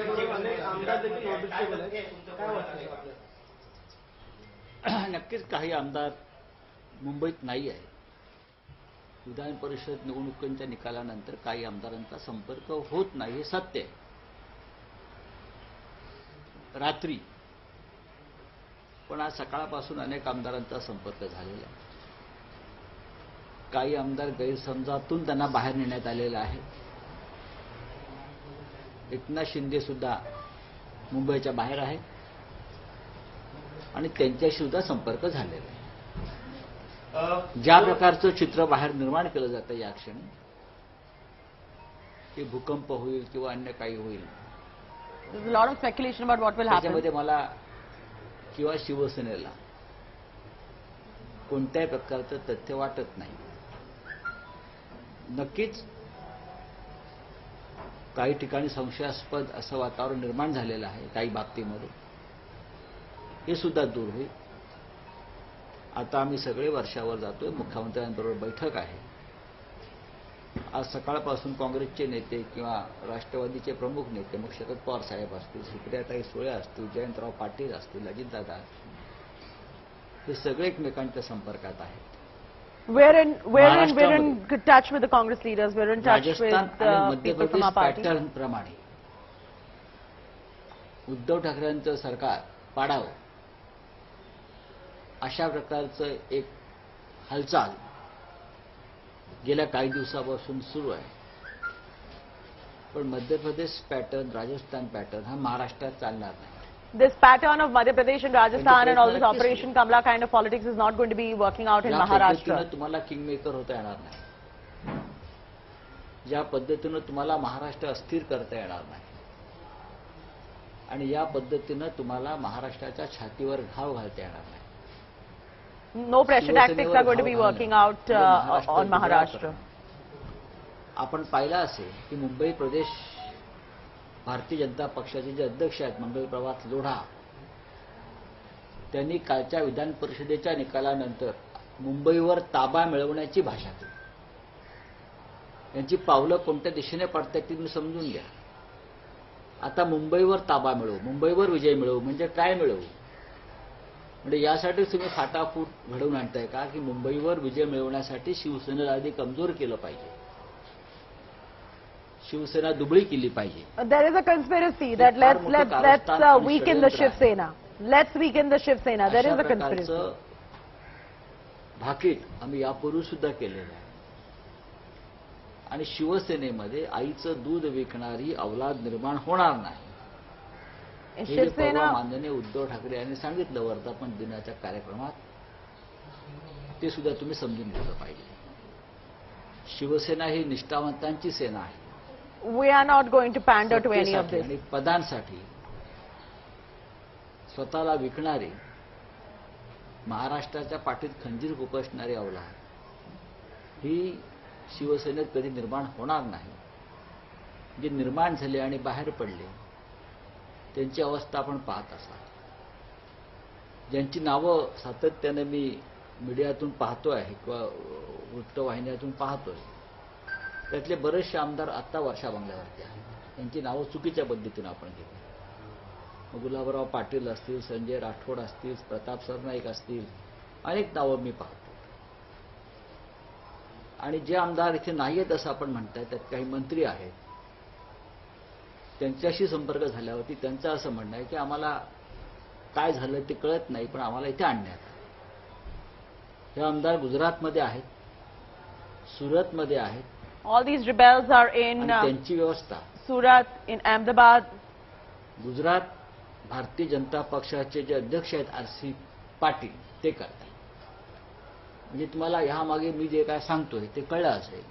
त्यांच्याबरोबर अनेक आमदार देखील नोटिसेबल आहेत. काय वाटतं? नक्कीच काही आमदार मुंबईत नाही आहे. विधान परिषद निवडणुकांच्या निकालानंतर काही आमदारांचा संपर्क होत नाही हे सत्य आहे. रात्री पण आज सकाळपासून अनेक आमदारांचा संपर्क झालेला आहे. काही आमदार गैरसमजातून त्यांना बाहेर नेण्यात आलेलं आहे. एकनाथ शिंदे सुद्धा मुंबईच्या बाहेर आहे आणि त्यांच्याशी सुद्धा संपर्क झालेला आहे. ज्या प्रकारचं चित्र बाहेर निर्माण केलं जातं या क्षणी, की भूकंप होईल किंवा अन्य काही होईल, There's a lot of speculation about what will happen. त्याच्यामध्ये मला किंवा शिवसेनेला कोणत्याही प्रकारचं तथ्य वाटत नाही. नक्कीच काही ठिकाणी संशयास्पद असं वातावरण निर्माण झालेलं आहे काही बाबतीमध्ये, हे सुद्धा दूर होईल. आता आम्ही सगळे वर्षावर जातोय. मुख्यमंत्र्यांबरोबर बैठक आहे. आज सकाळपासून काँग्रेसचे नेते किंवा राष्ट्रवादीचे प्रमुख नेते, मग शरद पवार साहेब असतील, सुप्रियाताई सुळे असतील, जयंतराव पाटील असतील, अजितदादा, हे सगळे एकमेकांच्या संपर्कात आहेत. We're in touch with the Congress leaders. We're in touch with Rajasthan आणि people from our Madhya Pradesh party. Pattern प्रमाणे उद्धव ठाकरेंचं सरकार पाडावं अशा प्रकारचं एक हालचाल गेल्या काही दिवसापासून सुरू आहे. पण मध्य प्रदेश पॅटर्न, राजस्थान पॅटर्न हा महाराष्ट्रात चालणार नाही. This pattern of Madhya Pradesh and Rajasthan and all this Operation Kamla kind of politics is not going to be working out in ज्या Maharashtra. पद्धतीनं तुम्हाला किंगमेकर होता येणार नाही, ज्या पद्धतीनं तुम्हाला महाराष्ट्र अस्थिर करता येणार नाही आणि या पद्धतीनं तुम्हाला महाराष्ट्राच्या छातीवर घाव घालता येणार नाही. No pressure tactics are going to be working out on Maharashtra. आपण पाहिलं असेल की मुंबई प्रदेश भारतीय जनता पक्षाचे जे अध्यक्ष आहेत मंगल प्रभात लोढा, त्यांनी कालच्या विधान परिषदेच्या निकालानंतर मुंबईवर ताबा मिळवण्याची भाषा केली. यांची पावलं कोणत्या दिशेने पडतात ती तुम्ही समजून घ्या. आता मुंबईवर ताबा मिळवू, मुंबईवर विजय मिळवू म्हणजे काय मिळवू? म्हणजे यासाठी तुम्ही फाटाफूट घडवून आणताय का की मुंबईवर विजय मिळवण्यासाठी शिवसेनेला आधी कमजोर केलं पाहिजे, शिवसेना दुबळी केली पाहिजे? There is a conspiracy that let's weaken the Shiv Sena. Let's weaken the Shiv Sena. There is a conspiracy. भाकीत आम्ही यापूर्वी सुद्धा केलेलं आहे. आणि शिवसेनेमध्ये आईचं दूध विकणारी अवलाद निर्माण होणार नाही हे परवा माननीय उद्धव ठाकरे यांनी सांगितलं वर्धापन दिनाच्या कार्यक्रमात. ते सुद्धा तुम्ही समजून घेतलं पाहिजे. शिवसेना ही निष्ठावंतांची सेना आहे. We are not going to pander to any of this. आणि पदांसाठी स्वतःला विकणारी, महाराष्ट्राच्या पाठीत खंजीर खुपसणारी अवलाद ही शिवसेनेत कधी निर्माण होणार नाही. जे निर्माण झाले आणि बाहेर पडले त्यांची अवस्था आपण पाहत असाल. ज्यांची नावं सातत्याने मी मीडियातून पाहतोय किंवा वृत्तवाहिन्यातून पाहतोय, त्यातले बरेचसे आमदार आत्ता वर्षा बंगल्यावरती आहेत. त्यांची नावं चुकीच्या पद्धतीनं आपण घेतो. मग गुलाबराव पाटील असतील, संजय राठोड असतील, प्रताप सरनाईक असतील, अनेक नावं मी पाहतो. आणि जे आमदार इथे नाही आहेत असं आपण म्हणताय, त्यात काही मंत्री आहेत. त्यांच्याशी संपर्क झाल्यावरती त्यांचं असं म्हणणं आहे की आम्हाला काय झालं ते कळत नाही, पण आम्हाला इथे आणण्यात आलं. हे आमदार गुजरातमध्ये आहेत, सुरतमध्ये आहेत. All these rebels are in त्यांची व्यवस्था Surat, in Ahmedabad. Gujarat Bharatiya Janata पक्षाचे जे अध्यक्ष आहेत आर.सी. पाटील ते करतात. म्हणजे तुम्हाला ह्यामागे मी जे काय सांगतोय ते कळलं असेल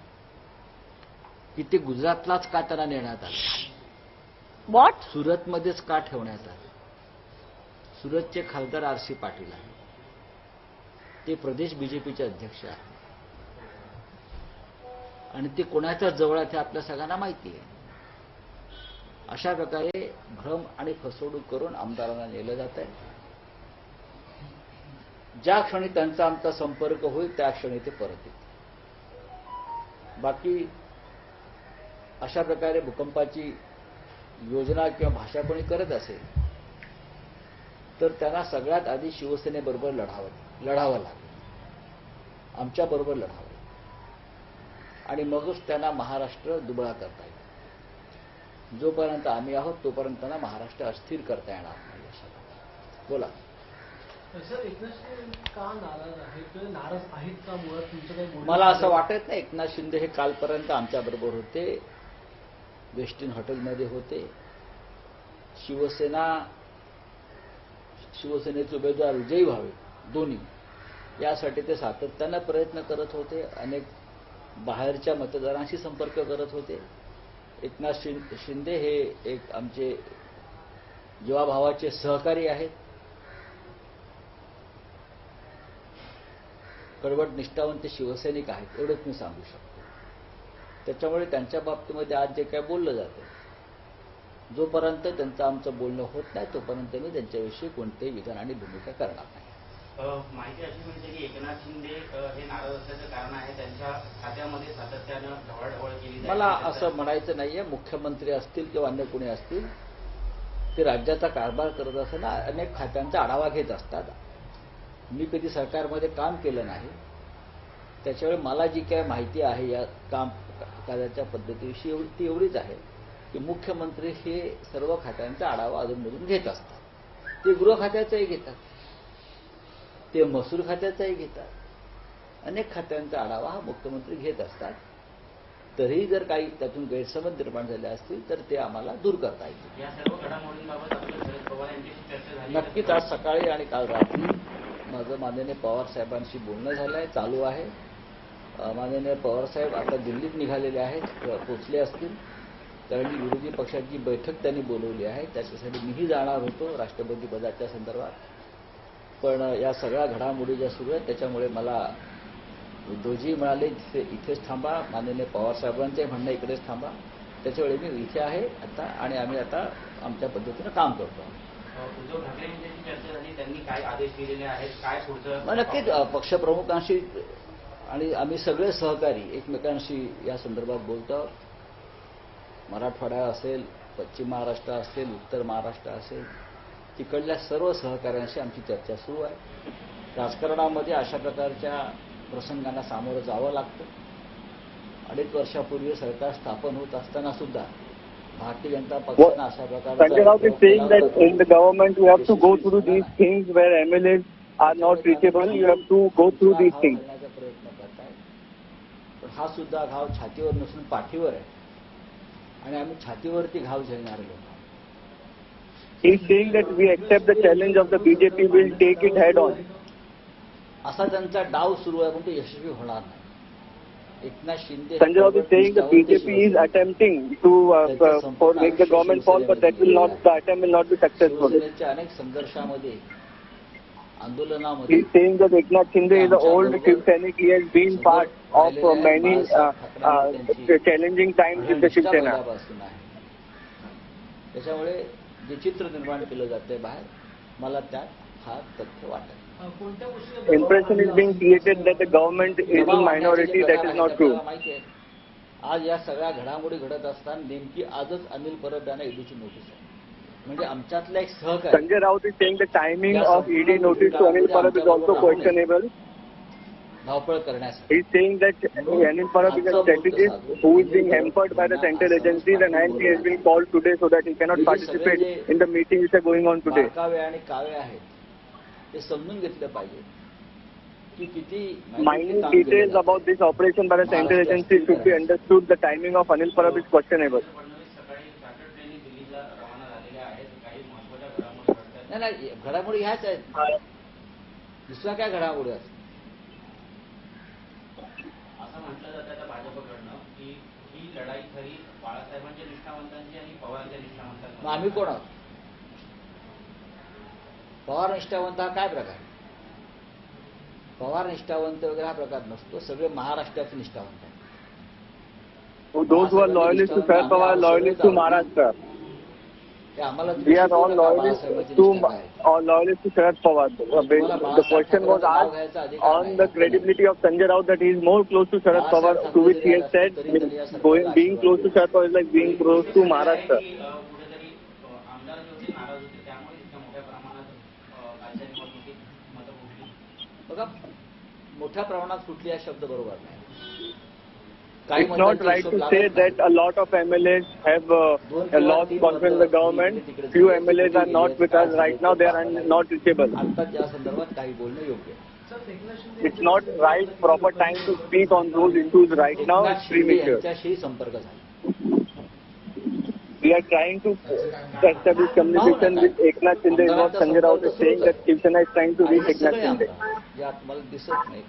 की ते गुजरातलाच का त्यांना नेण्यात आलं, What? सुरतमध्येच का ठेवण्यात आलं. सुरतचे खासदार आर.सी. पाटील आहेत, ते प्रदेश बीजेपीचे अध्यक्ष आहेत आणि ते कोणाच्या जवळ आहेत हे आपल्या सगळ्यांना माहिती आहे. अशा प्रकारे भ्रम आणि फसवणूक करून आमदारांना नेलं जात आहे. ज्या क्षणी त्यांचा आमचा संपर्क होईल त्या क्षणी ते परत येतील. बाकी अशा प्रकारे भूकंपाची योजना किंवा भाषा कोणी करत असेल तर त्यांना सगळ्यात आधी शिवसेनेबरोबर लढावं लागेल, आमच्याबरोबर लढावं आणि मगच त्यांना महाराष्ट्र दुबळा करता येईल. जोपर्यंत आम्ही आहोत तोपर्यंत त्यांना महाराष्ट्र अस्थिर करता येणार नाही. अशा बोला. सर, एकनाथ शिंदे का नाराज आहेत? नाराज आहेत का मुळात? तुमचं काही मला असं वाटत नाही. एकनाथ शिंदे हे कालपर्यंत आमच्याबरोबर होते, वेस्टिन हॉटेलमध्ये होते. शिवसेनेचे उमेदवार विजयी व्हावे दोन्ही यासाठी ते सातत्यानं प्रयत्न करत होते. अनेक बाहेरच्या मतदारांशी संपर्क करत होते. एकनाथ शिंदे हे एक आमचे जीवाभावाचे सहकारी आहेत, कडवट निष्ठावंत शिवसैनिक आहेत, एवढंच मी सांगू शकतो. त्याच्यामुळे त्यांच्या बाबतीमध्ये आज जे काय बोललं जातं, जोपर्यंत त्यांचं आमचं बोलणं होत नाही तोपर्यंत मी त्यांच्याविषयी कोणतेही विधान आणि भूमिका करणार नाही. माहिती अशी मिळते की एकनाथ शिंदे हे नाराज असल्याचं कारण आहे त्यांच्या खात्यामध्ये सातत्यानं ढवळाढवळ केली. मला असं म्हणायचं नाहीये. मुख्यमंत्री असतील किंवा अन्य कोणी असतील ते राज्याचा कारभार करत असताना अनेक खात्यांचा आढावा घेत असतात. मी कधी सरकारमध्ये काम केलं नाही, त्याच्यामुळे मला जी काय माहिती आहे या कार्याच्या पद्धतीविषयी ती एवढीच आहे की मुख्यमंत्री हे सर्व खात्यांचा आढावा अधूनमधून घेत असतात. ते गृह खात्याचाही घेतात, ते महसूल खात्याचाही घेतात. अनेक खात्यांचा आढावा हा मुख्यमंत्री घेत असतात. तरीही जर काही त्यातून गैरसमज निर्माण झाले असतील तर ते आम्हाला दूर करता येतील. या सर्व घडामोडींबाबत आपल्या शरद पवार यांच्याशी चर्चा झाली? नक्कीच. आज सकाळी आणि काल रात्री माझं माननीय पवार साहेबांशी बोलणं झालं आहे, चालू आहे. माननीय पवार साहेब आता दिल्लीत निघालेले आहेत, पोचले असतील, कारण विरोधी पक्षाची बैठक त्यांनी बोलवली आहे. त्याच्यासाठी मीही जाणार होतो राष्ट्रपती पदाच्या संदर्भात. पण या सगळ्या घडामोडी ज्या सुरू आहेत त्याच्यामुळे मला उद्धवजी म्हणाले इथेच थांबा, माननीय पवार साहेबांचे म्हणणं इकडेच थांबा. त्याच्यामुळे मी इथे आहे आता आणि आम्ही आता आमच्या पद्धतीनं काम करतो. उद्धव ठाकरे यांच्याशी चर्चा झाली, त्यांनी काय आदेश दिलेले आहेत, काय पुढचं? नक्कीच पक्षप्रमुखांशी आणि आम्ही सगळे सहकारी एकमेकांशी या संदर्भात बोलतो. मराठवाडा असेल, पश्चिम महाराष्ट्र असेल, उत्तर महाराष्ट्र असेल, तिकडल्या सर्व सहकाऱ्यांशी आमची चर्चा सुरू आहे. राजकारणामध्ये अशा प्रकारच्या प्रसंगांना सामोरं जावं लागतं. 2.5 वर्षापूर्वी सरकार स्थापन होत असताना सुद्धा भारतीय जनता पक्षानं अशा Sanjay Raut is saying that in the government you have to go through these things where MLAs are not reachable. You have to go through these things. प्रयत्न करताय. पण हा सुद्धा घाव छातीवर नसून पाठीवर आहे आणि आम्ही छातीवरती घाव झेलणारे लोक. He is saying that we accept the challenge of the BJP, will take it head on. असा त्यांचा डाव सुरू आहे पण तो यशस्वी होणार नाही. Eknath Shinde Sanjay Raut is saying the BJP is attempting to make the government fall, but that will not, the attempt will not be successful. शिवसेनेच्या अनेक संघर्षामध्ये, आंदोलनामध्ये He is saying that Eknath Shinde is an old Shiv Sainik. He has been part of many challenging times in the Shiv Sena. त्याच्यामुळे जे चित्र निर्माण केलं जातंय बाहेर, मला त्यात हा तथ्य वाटत. Impression is being created that the government is in minority. That is not true. आज या सगळ्या घडामोडी घडत असताना नेमकी आजच अनिल परब यांना ईडीची नोटीस आहे. म्हणजे आमच्यातला एक सहकारी. Sanjay Raut is saying the timing of ED notice to Anil Parab is also questionable. धावपळ करण्यासाठी. He is saying that Anil Parab is a strategist who is being hampered by the central agencies, and hence he has been called today so that he cannot participate in the meetings which are going on today. कावे आणि कावे आहेत ते समजून घेतलं पाहिजे की किती Minute details about this operation by the central agencies should be understood. The timing of Anil Parab is questionable. नाही घडामोडी ह्याच आहेत. दुसऱ्या काय घडामोडी आहेत? असं म्हटलं जातं आता भाजपकडनं की ही लढाई खरी बाळासाहेबांच्या निष्ठावंतांची आणि पवारांच्या निष्ठावंतांची. मग आम्ही कोण आहोत? पवार निष्ठावंत हा काय प्रकार? पवार निष्ठावंत वगैरे हा प्रकार नसतो. सगळे महाराष्ट्राचे निष्ठावंत आहेत. Those who are loyalists to Sharad Pawar, loyalists to Maharashtra. ते आम्हाला We are all loyalists to Sharad Pawar. The question was asked on the credibility of Sanjay Raut that he is more close to Sharad Pawar, to which he has said being close to Sharad Pawar is like being close to Maharashtra. कुठेतरी बघा, मोठ्या प्रमाणात फुटली हा शब्द बरोबर नाही. काही It's not right to say that a lot of MLAs have lost confidence in the government. Few MLAs are not with us right now. They are not reachable. आता या संदर्भात काही बोलणं योग्य आहे. Sir Eknath Shinde It's not right, proper time to speak on those issues right now. Eknath It's Shinde premature. यांच्याशी संपर्क झाला. We are trying to establish communication with Eknath Shinde. Is what Sanjay Raut is saying, that Shivsena is trying to reach आणि Eknath सगळे Shinde. आमदार जे आत्म्हाला दिसत नाही,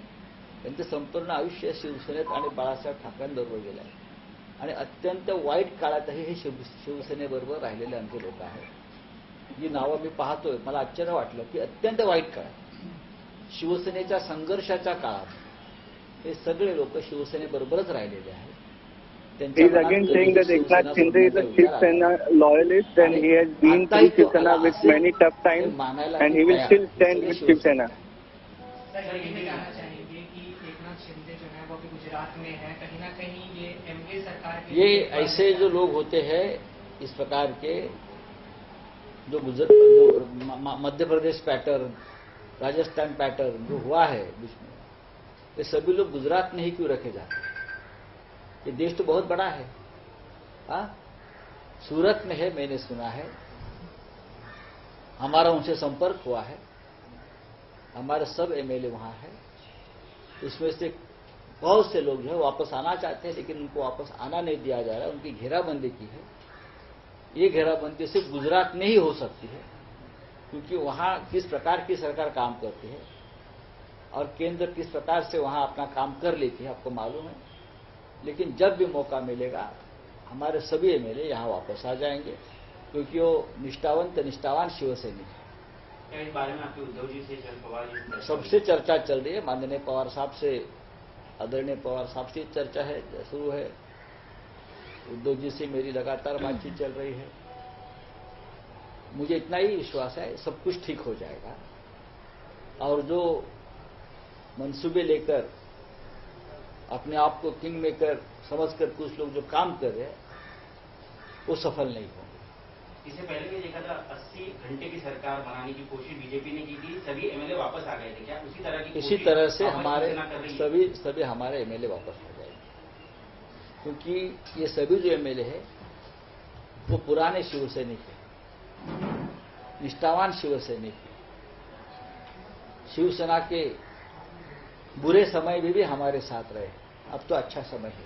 त्यांचं संपूर्ण आयुष्य शिवसेनेत आणि बाळासाहेब ठाकरेंबरोबर गेलं आहे. आणि अत्यंत वाईट काळातही हे शिवसेनेबरोबर राहिलेले आमचे लोक आहेत. जी नावं मी पाहतोय, मला आश्चर्य वाटलं की अत्यंत वाईट काळात, शिवसेनेच्या संघर्षाच्या काळात हे सगळे लोक शिवसेनेबरोबरच राहिलेले आहेत. He is again saying that Eknath Shinde is a Shivsena loyalist and he has been through Shivsena with many tough times and he will still stand with Shivsena. Sir ये मैं कहना चाहेंगे कि एकनाथ शिंदे जो है वो अभी गुजरात में है, कहीं ना कहीं ये एमपी सरकार के ये लिए ऐसे जो लोग होते हैं इस प्रकार के, जो मध्य प्रदेश पैटर्न, राजस्थान पैटर्न जो हुआ है बीच में, ये सभी लोग गुजरात में ही क्यों रखे जाते हैं? ये देश तो बहुत बड़ा है. हाँ, सूरत में है, मैंने सुना है, हमारा उनसे संपर्क हुआ है, हमारे सब एमएलए वहां है. उसमें से बहुत से लोग जो है वापस आना चाहते हैं, लेकिन उनको वापस आना नहीं दिया जा रहा है. उनकी घेराबंदी की है. ये घेराबंदी सिर्फ गुजरात में ही हो सकती है, क्योंकि वहां किस प्रकार की सरकार काम करती है और केंद्र किस प्रकार से वहां अपना काम कर लेती है, आपको मालूम है. लेकिन जब भी मौका मिलेगा हमारे सभी एमएलए यहां वापस आ जाएंगे, क्योंकि वो निष्ठावान शिवसैनिक है. इस बारे में आपके उद्धव जी से, शरद पवार जी से सबसे चर्चा चल रही है. माननीय पवार साहब से, आदरणीय पवार साहब से चर्चा है, शुरू है. उद्धव जी से मेरी लगातार बातचीत चल रही है. मुझे इतना ही विश्वास है सब कुछ ठीक हो जाएगा. और जो मंसूबे लेकर अपने आप को किंग मेकर समझकर कुछ लोग जो काम कर रहे हैं वो सफल नहीं होंगे. इससे पहले भी देखा था 80 घंटे की सरकार बनाने की कोशिश बीजेपी ने की थी, सभी एमएलए वापस आ गए थे. क्या उसी तरह की इसी कोशिश तरह से हमारी हमारे शिवसेना कर रही है? सभी हमारे एमएलए वापस आ जाएंगे, क्योंकि ये सभी जो एमएलए है वो पुराने शिवसैनिक है, निष्ठावान शिवसैनिक है. शिवसेना के बुरे समय में भी हमारे साथ रहे. अब तो अच्छा समय है.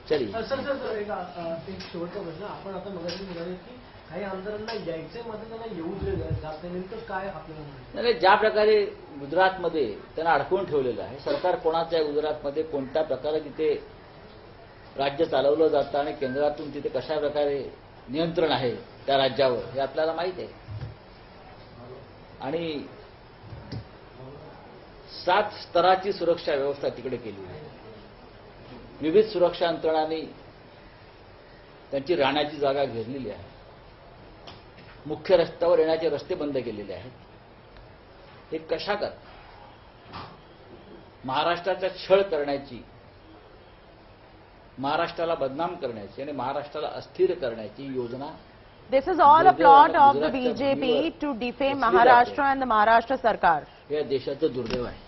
चलिए. सर एक शेवटचा प्रश्न. आपण आता मगाशी म्हणाले की काही आमदारांना यायचे मात्र त्यांना येऊ दिले जात नाही, नेमकं काय आपल्याला म्हणायचं? नाही, ज्या प्रकारे गुजरातमध्ये त्यांना अडकवून ठेवलेलं आहे, सरकार कोणाचं आहे गुजरातमध्ये, कोणत्या प्रकारे तिथे राज्य चालवलं जातं आणि केंद्रातून तिथे कशा प्रकारे नियंत्रण आहे त्या राज्यावर, हे आपल्याला माहीत आहे. आणि 7 स्तराची सुरक्षा व्यवस्था तिकडे केली आहे. विविध सुरक्षा यंत्रणांनी त्यांची राहण्याची जागा घेरलेली आहे. मुख्य रस्त्यावर येण्याचे रस्ते बंद केलेले आहेत. हे कशा कर महाराष्ट्राचा छळ करण्याची, महाराष्ट्राला बदनाम करण्याची आणि महाराष्ट्राला अस्थिर करण्याची योजना. This is all a plot of the BJP to defame Maharashtra and the Maharashtra Sarkar. हे देशाचं दुर्दैव आहे.